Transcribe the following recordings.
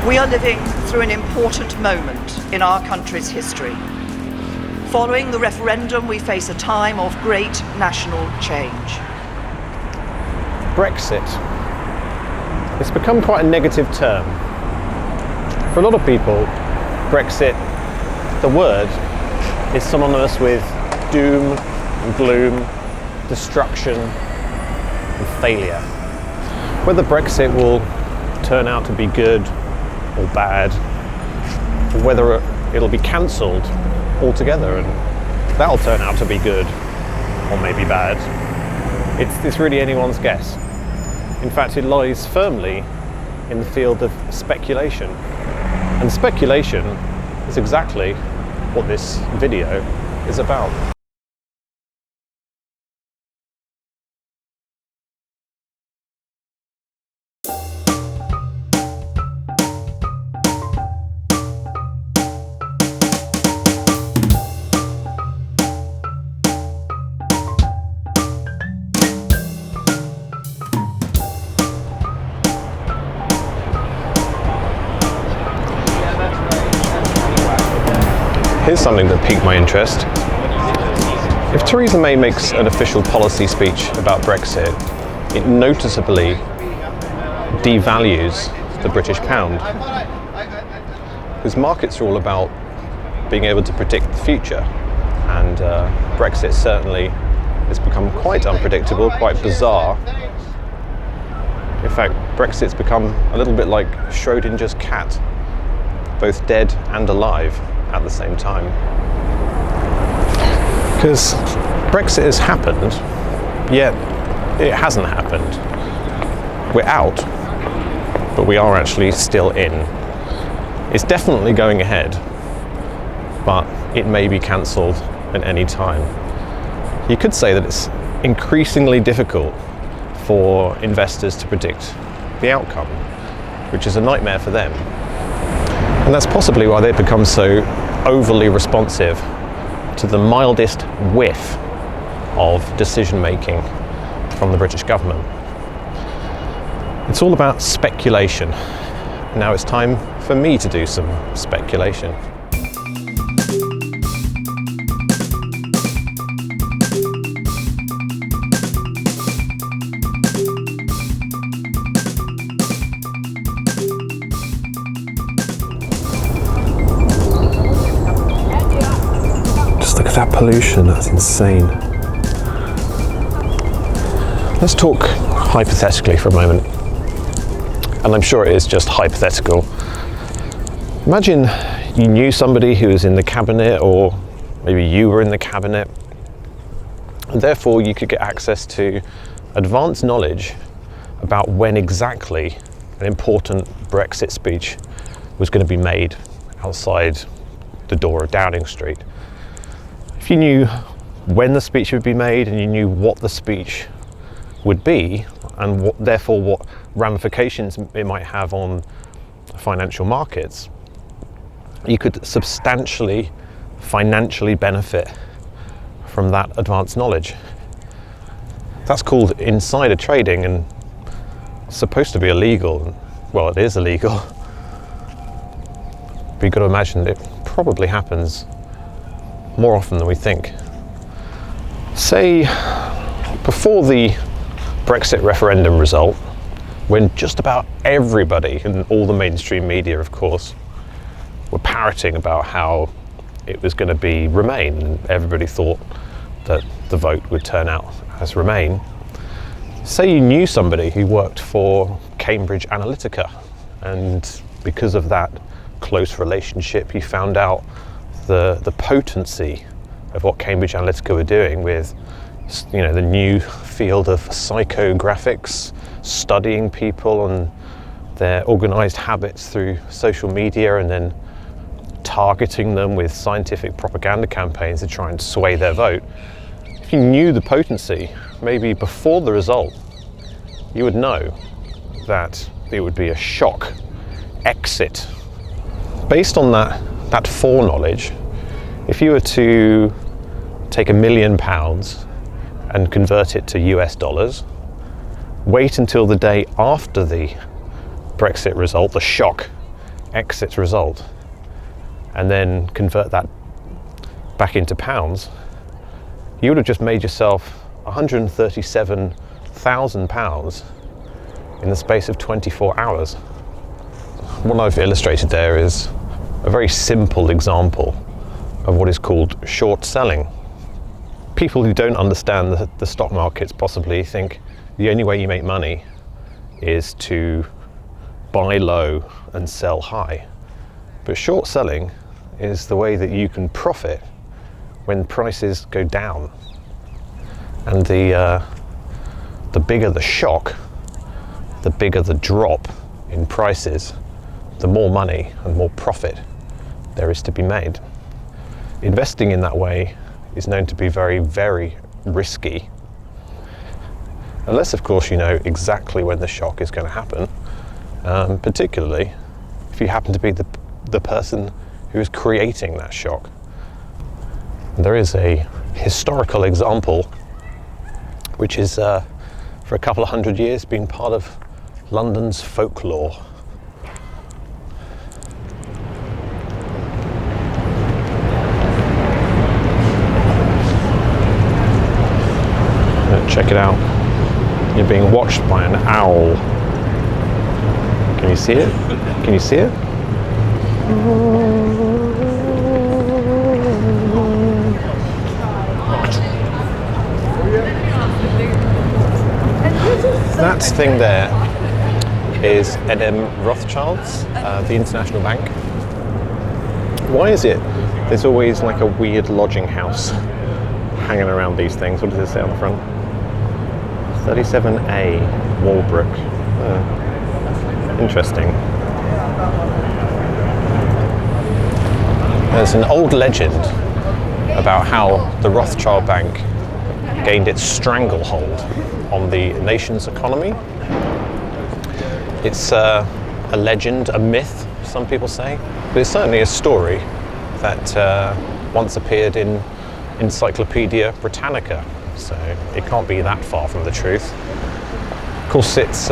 We are living through an important moment in our country's history. Following the referendum, we face a time of great national change. Brexit. It's become quite a negative term. For a lot of people, Brexit, the word, is synonymous with doom and gloom, destruction and failure. Whether Brexit will turn out to be good or bad, or whether it'll be cancelled altogether and that'll turn out to be good or maybe bad, it's really anyone's guess. In fact, it lies firmly in the field of speculation. And speculation is exactly what this video is about. Here's something that piqued my interest. If Theresa May makes an official policy speech about Brexit, it noticeably devalues the British pound. Because markets are all about being able to predict the future, and Brexit certainly has become quite unpredictable, quite bizarre. In fact, Brexit's become a little bit like Schrodinger's cat, both dead and alive at the same time. Because Brexit has happened, yet it hasn't happened. We're out, but we are actually still in. It's definitely going ahead, but it may be cancelled at any time. You could say that it's increasingly difficult for investors to predict the outcome, which is a nightmare for them. And that's possibly why they've become so overly responsive to the mildest whiff of decision making from the British government. It's all about speculation. Now it's time for me to do some speculation. That pollution, that's insane. Let's talk hypothetically for a moment, and I'm sure it is just hypothetical. Imagine you knew somebody who was in the cabinet, or maybe you were in the cabinet, and therefore you could get access to advanced knowledge about when exactly an important Brexit speech was going to be made outside the door of Downing Street. If you knew when the speech would be made and you knew what the speech would be and therefore what ramifications it might have on financial markets, you could substantially financially benefit from that advanced knowledge. That's called insider trading and supposed to be illegal. Well, it is illegal. But you've got to imagine it probably happens more often than we think. Say, before the Brexit referendum result, when just about everybody, and all the mainstream media of course, were parroting about how it was going to be Remain, and everybody thought that the vote would turn out as Remain. Say you knew somebody who worked for Cambridge Analytica, and because of that close relationship you found out the potency of what Cambridge Analytica were doing with, you know, the new field of psychographics, studying people and their organised habits through social media and then targeting them with scientific propaganda campaigns to try and sway their vote. If you knew the potency, maybe before the result, you would know that it would be a shock exit. Based on that foreknowledge, if you were to take £1 million and convert it to US dollars, wait until the day after the Brexit result, the shock, exit result and then convert that back into pounds, you would have just made yourself £137,000 in the space of 24 hours. What I've illustrated there is a very simple example of what is called short selling. People who don't understand the stock markets possibly think the only way you make money is to buy low and sell high. But short selling is the way that you can profit when prices go down. And the bigger the shock, the bigger the drop in prices, the more money and more profit there is to be made. Investing in that way is known to be very, very risky. Unless, of course, you know exactly when the shock is going to happen, particularly if you happen to be the person who is creating that shock. There is a historical example which is, for a couple of hundred years, been part of London's folklore. Check it out. You're being watched by an owl. Can you see it? Can you see it? That thing there is Rothschilds, the international bank. Why is it there's always like a weird lodging house hanging around these things? What does it say on the front? 37A, Walbrook. Interesting. There's an old legend about how the Rothschild Bank gained its stranglehold on the nation's economy. It's a legend, a myth, some people say, but it's certainly a story that once appeared in Encyclopedia Britannica, so it can't be that far from the truth. Of course, it's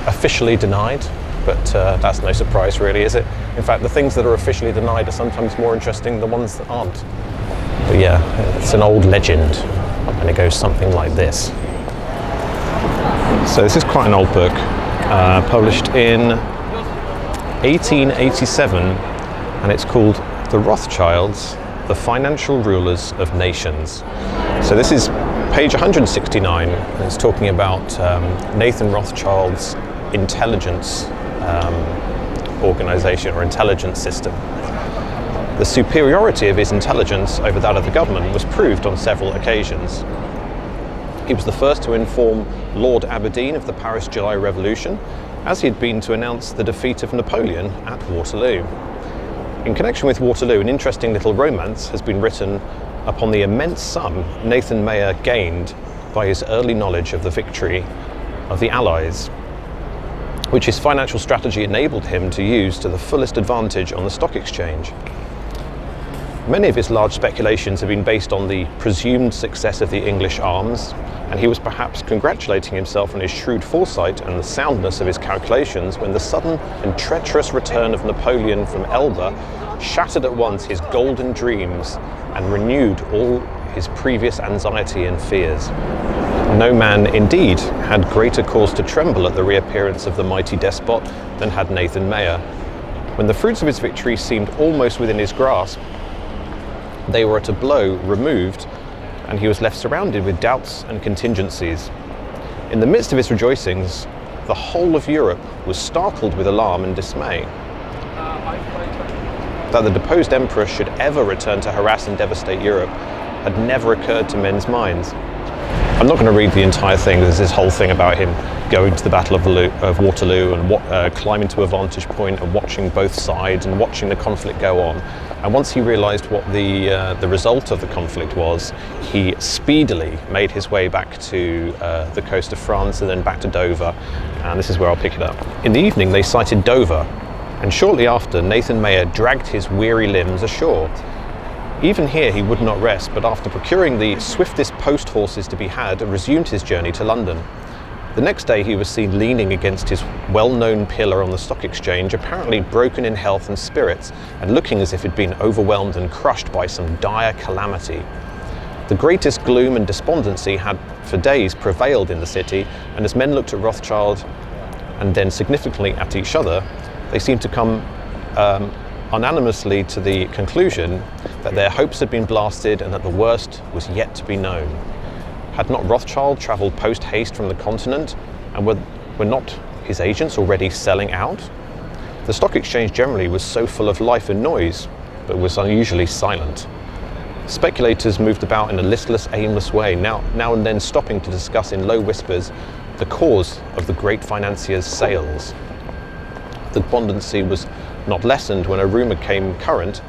officially denied, but that's no surprise really, is it? In fact, the things that are officially denied are sometimes more interesting than the ones that aren't. But yeah, it's an old legend, and it goes something like this. So this is quite an old book, published in 1887, and it's called The Rothschilds, the Financial Rulers of Nations. So this is page 169, and it's talking about Nathan Rothschild's intelligence organization or intelligence system. The superiority of his intelligence over that of the government was proved on several occasions. He was the first to inform Lord Aberdeen of the Paris July Revolution, as he had been to announce the defeat of Napoleon at Waterloo. In connection with Waterloo, an interesting little romance has been written upon the immense sum Nathan Mayer gained by his early knowledge of the victory of the Allies, which his financial strategy enabled him to use to the fullest advantage on the stock exchange. Many of his large speculations have been based on the presumed success of the English arms, and he was perhaps congratulating himself on his shrewd foresight and the soundness of his calculations when the sudden and treacherous return of Napoleon from Elba shattered at once his golden dreams and renewed all his previous anxiety and fears. No man, indeed, had greater cause to tremble at the reappearance of the mighty despot than had Nathan Mayer. When the fruits of his victory seemed almost within his grasp, they were at a blow removed, and he was left surrounded with doubts and contingencies. In the midst of his rejoicings, the whole of Europe was startled with alarm and dismay. That the deposed emperor should ever return to harass and devastate Europe had never occurred to men's minds. I'm not going to read the entire thing. There's this whole thing about him going to the Battle of Waterloo and climbing to a vantage point and watching both sides and watching the conflict go on. And once he realised what the result of the conflict was, he speedily made his way back to the coast of France and then back to Dover. And this is where I'll pick it up. In the evening, they sighted Dover, and shortly after, Nathan Mayer dragged his weary limbs ashore. Even here he would not rest, but after procuring the swiftest post horses to be had, resumed his journey to London. The next day he was seen leaning against his well-known pillar on the stock exchange, apparently broken in health and spirits, and looking as if he'd been overwhelmed and crushed by some dire calamity. The greatest gloom and despondency had for days prevailed in the city, and as men looked at Rothschild and then significantly at each other, they seemed to come unanimously to the conclusion that their hopes had been blasted and that the worst was yet to be known. Had not Rothschild travelled post-haste from the continent, and were not his agents already selling out? The stock exchange generally was so full of life and noise, but was unusually silent. Speculators moved about in a listless, aimless way, now and then stopping to discuss in low whispers the cause of the great financier's sales. The despondency was not lessened when a rumour came current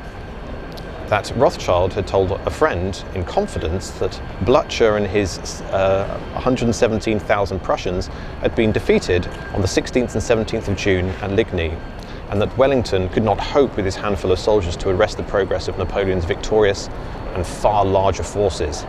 that Rothschild had told a friend in confidence that Blücher and his 117,000 Prussians had been defeated on the 16th and 17th of June at Ligny, and that Wellington could not hope with his handful of soldiers to arrest the progress of Napoleon's victorious and far larger forces.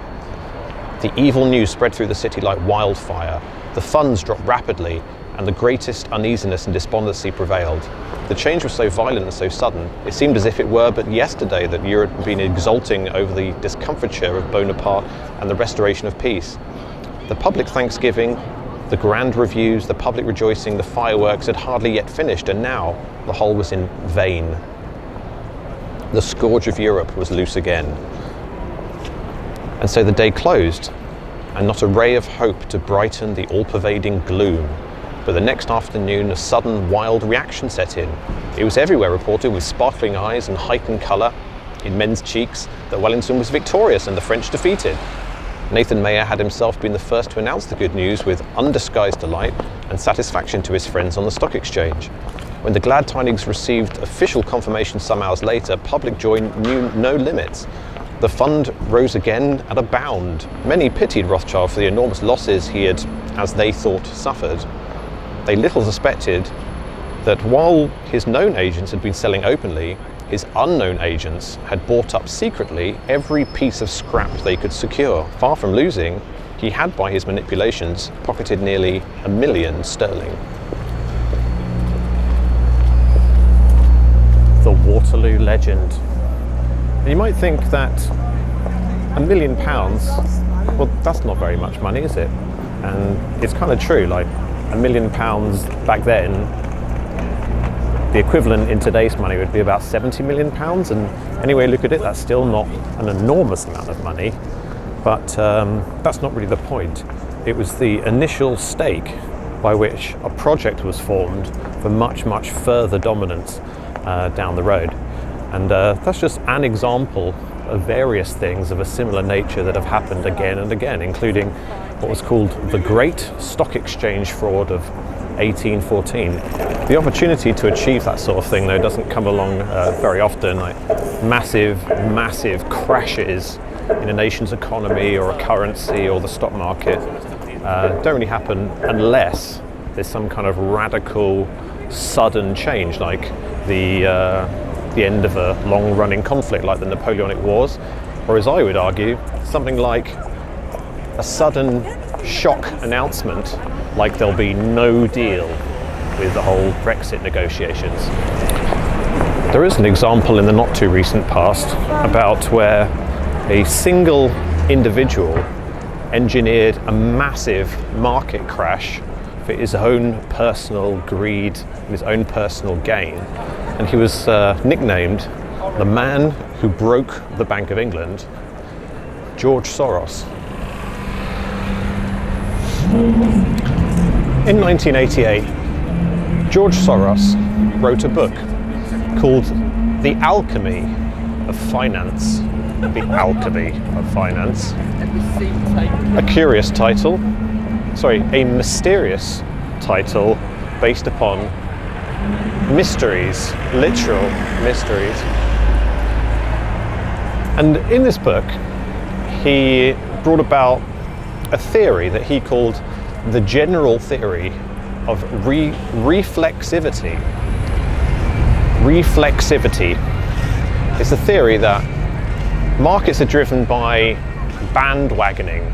The evil news spread through the city like wildfire. The funds dropped rapidly, and the greatest uneasiness and despondency prevailed. The change was so violent and so sudden, it seemed as if it were but yesterday that Europe had been exulting over the discomfiture of Bonaparte and the restoration of peace. The public thanksgiving, the grand reviews, the public rejoicing, the fireworks had hardly yet finished, and now the whole was in vain. The scourge of Europe was loose again. And so the day closed, and not a ray of hope to brighten the all-pervading gloom. But the next afternoon, a sudden wild reaction set in. It was everywhere reported with sparkling eyes and heightened colour in men's cheeks that Wellington was victorious and the French defeated. Nathan Mayer had himself been the first to announce the good news with undisguised delight and satisfaction to his friends on the stock exchange. When the glad tidings received official confirmation some hours later, public joy knew no limits. The fund rose again at a bound. Many pitied Rothschild for the enormous losses he had, as they thought, suffered. They little suspected that while his known agents had been selling openly, his unknown agents had bought up secretly every piece of scrap they could secure. Far from losing, he had, by his manipulations, pocketed nearly £1 million sterling. The Waterloo Legend. And you might think that £1 million, well, that's not very much money, is it? And it's kind of true, like, £1 million back then, the equivalent in today's money would be about £70 million, and any way you look at it, that's still not an enormous amount of money, but that's not really the point. It was the initial stake by which a project was formed for much, much further dominance down the road. And that's just an example of various things of a similar nature that have happened again and again, including what was called the Great Stock Exchange Fraud of 1814. The opportunity to achieve that sort of thing, though, doesn't come along very often. Like massive crashes in a nation's economy or a currency or the stock market don't really happen unless there's some kind of radical, sudden change, like the end of a long-running conflict like the Napoleonic Wars, or as I would argue, something like a sudden shock announcement like there'll be no deal with the whole Brexit negotiations. There is an example in the not too recent past about where a single individual engineered a massive market crash for his own personal greed and his own personal gain. And he was nicknamed the man who broke the Bank of England, George Soros. In 1988, George Soros wrote a book called The Alchemy of Finance. The Alchemy of Finance. A curious title, a mysterious title based upon mysteries, literal mysteries. And in this book, he brought about a theory that he called the general theory of reflexivity. Reflexivity is the theory that markets are driven by bandwagoning,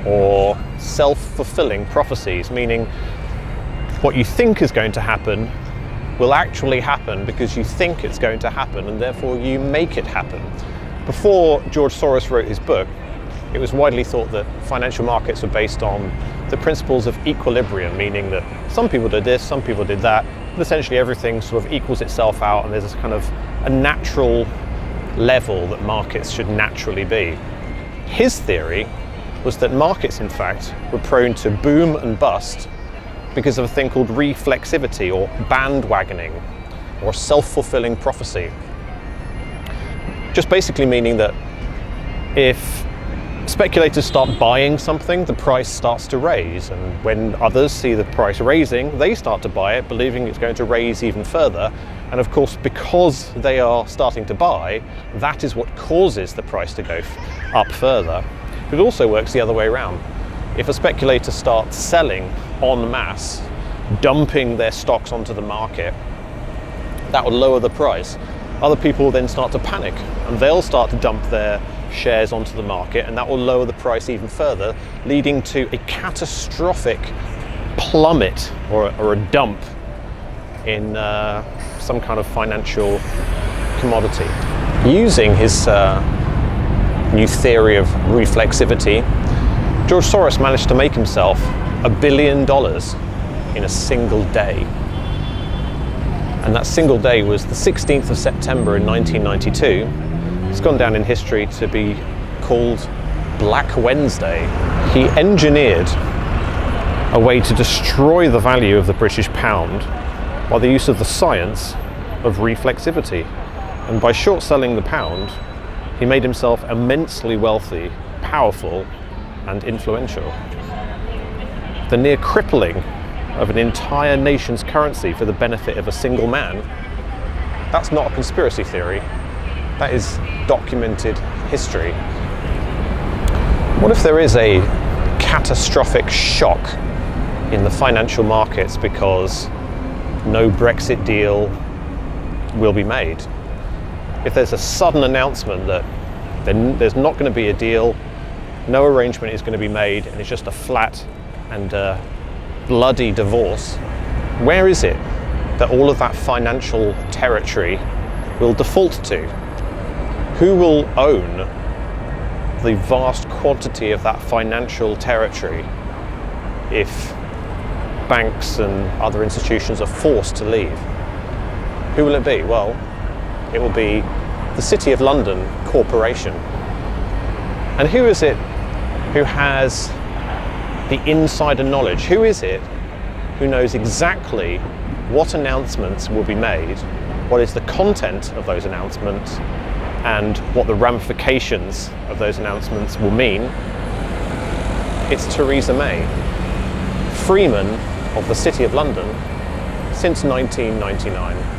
or self-fulfilling prophecies, meaning what you think is going to happen will actually happen because you think it's going to happen, and therefore you make it happen. Before George Soros wrote his book, it was widely thought that financial markets were based on the principles of equilibrium, meaning that some people did this, some people did that, but essentially everything sort of equals itself out, and there's this kind of a natural level that markets should naturally be. His theory was that markets, in fact, were prone to boom and bust because of a thing called reflexivity, or bandwagoning, or self-fulfilling prophecy. Just basically meaning that if speculators start buying something, the price starts to raise, and when others see the price raising, they start to buy it, believing it's going to raise even further. And of course, because they are starting to buy, that is what causes the price to go up further. But it also works the other way around. If a speculator starts selling en masse, dumping their stocks onto the market, that will lower the price. Other people will then start to panic, and they'll start to dump their shares onto the market, and that will lower the price even further, leading to a catastrophic plummet or a dump in some kind of financial commodity. Using his new theory of reflexivity, George Soros managed to make himself $1 billion in a single day. And that single day was the 16th of September in 1992. It's gone down in history to be called Black Wednesday. He engineered a way to destroy the value of the British pound by the use of the science of reflexivity. And by short selling the pound, he made himself immensely wealthy, powerful, and influential. The near crippling of an entire nation's currency for the benefit of a single man, that's not a conspiracy theory. That is documented history. What if there is a catastrophic shock in the financial markets because no Brexit deal will be made? If there's a sudden announcement that there's not going to be a deal, no arrangement is going to be made, and it's just a flat and bloody divorce, where is it that all of that financial territory will default to? Who will own the vast quantity of that financial territory if banks and other institutions are forced to leave? Who will it be? Well, it will be the City of London Corporation. And who is it who has the insider knowledge? Who is it who knows exactly what announcements will be made, what is the content of those announcements, and what the ramifications of those announcements will mean? It's Theresa May, Freeman of the City of London since 1999.